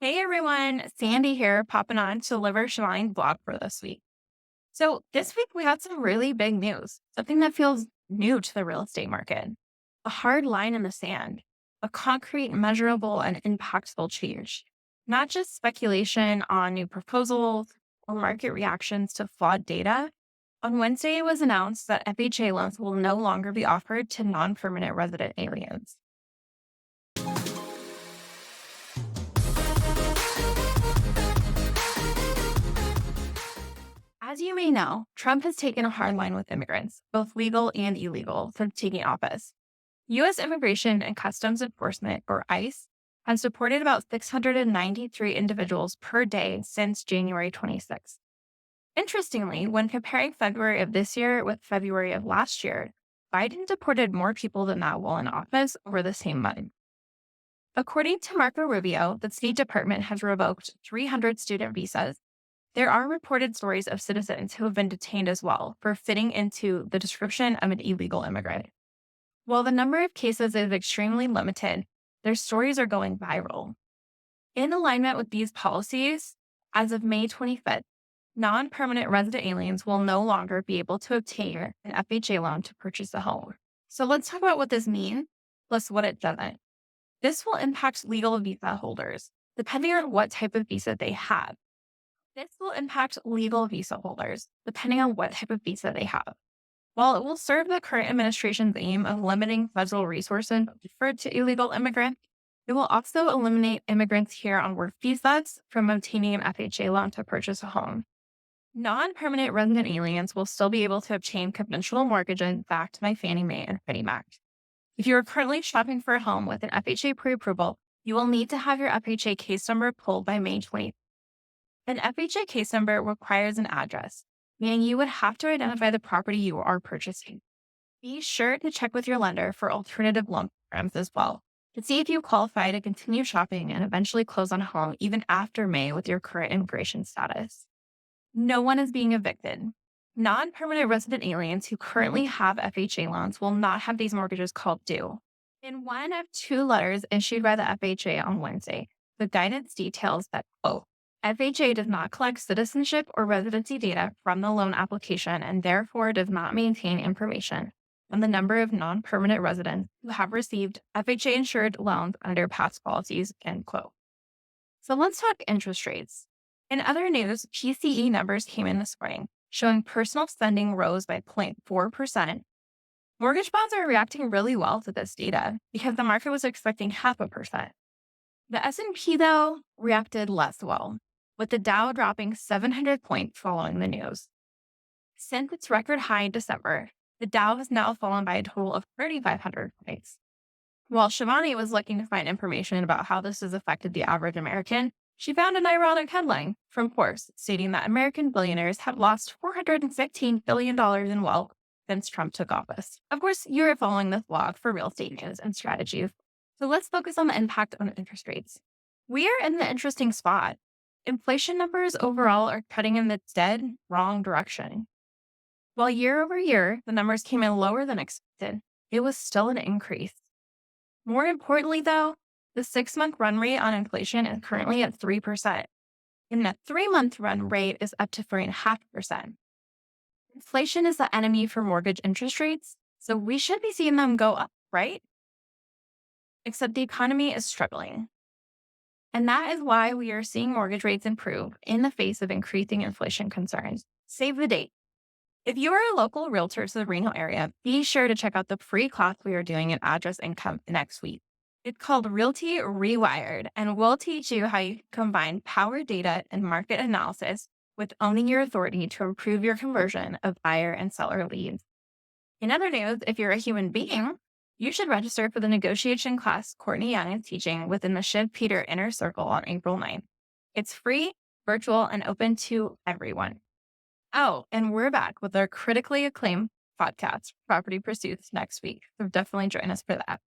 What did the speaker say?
Hey everyone, Sandy here, popping on to deliver Shine blog for this week. So, this week we had some really big news, something that feels new to the real estate market. A hard line in the sand, a concrete, measurable, and impactful change. Not just speculation on new proposals or market reactions to flawed data. On Wednesday, it was announced that FHA loans will no longer be offered to non permanent resident aliens. As you may know, Trump has taken a hard line with immigrants, both legal and illegal, since taking office. U.S. Immigration and Customs Enforcement, or ICE, has deported about 693 individuals per day since January 26th. Interestingly, when comparing February of this year with February of last year, Biden deported more people than that while in office over the same month. According to Marco Rubio, the State Department has revoked 300 student visas. There are reported stories of citizens who have been detained as well for fitting into the description of an illegal immigrant. While the number of cases is extremely limited, their stories are going viral. In alignment with these policies, as of May 25th, non permanent resident aliens will no longer be able to obtain an FHA loan to purchase a home. So let's talk about what this means, plus what it doesn't. This will impact legal visa holders, depending on what type of visa they have. This will impact legal visa holders, depending on what type of visa they have. While it will serve the current administration's aim of limiting federal resources offered to illegal immigrants, it will also eliminate immigrants here on work visas from obtaining an FHA loan to purchase a home. Non permanent resident aliens will still be able to obtain conventional mortgages backed by Fannie Mae and Freddie Mac. If you are currently shopping for a home with an FHA pre approval, you will need to have your FHA case number pulled by May 20th. An FHA case number requires an address, meaning you would have to identify the property you are purchasing. Be sure to check with your lender for alternative loan programs as well to see if you qualify to continue shopping and eventually close on a home even after May with your current immigration status. No one is being evicted. Non permanent resident aliens who currently have FHA loans will not have these mortgages called due. In one of two letters issued by the FHA on Wednesday, the guidance details that, quote, FHA does not collect citizenship or residency data from the loan application and therefore does not maintain information on the number of non permanent residents who have received FHA insured loans under past policies, end quote. So let's talk interest rates. In other news, PCE numbers came in this morning, showing personal spending rose by 0.4%. Mortgage bonds are reacting really well to this data because the market was expecting 0.5%. The S&P, though, reacted less well, with the Dow dropping 700 points following the news. Since its record high in December, the Dow has now fallen by a total of 3,500 points. While Shivani was looking to find information about how this has affected the average American, she found an ironic headline from Forbes stating that American billionaires have lost $415 billion in wealth since Trump took office. Of course, you're following this blog for real estate news and strategies. So let's focus on the impact on interest rates. We are in the interesting spot. Inflation numbers overall are cutting in the dead wrong direction. While year over year, the numbers came in lower than expected, it was still an increase. More importantly, though, the 6-month run rate on inflation is currently at 3%, and the 3-month run rate is up to 3.5%. Inflation is the enemy for mortgage interest rates, so we should be seeing them go up, right? Except the economy is struggling. And that is why we are seeing mortgage rates improve in the face of increasing inflation concerns. Save the date. If you are a local realtor to the Reno area, be sure to check out the free class we are doing in address income next week. It's called Realty Rewired, and we'll teach you how you can combine power data and market analysis with owning your authority to improve your conversion of buyer and seller leads. In other news, if you're a human being, you should register for the negotiation class Courtney Young is teaching within the Shiv Peter Inner Circle on April 9th. It's free, virtual, and open to everyone. Oh, and we're back with our critically acclaimed podcast, Property Pursuits, next week. So definitely join us for that.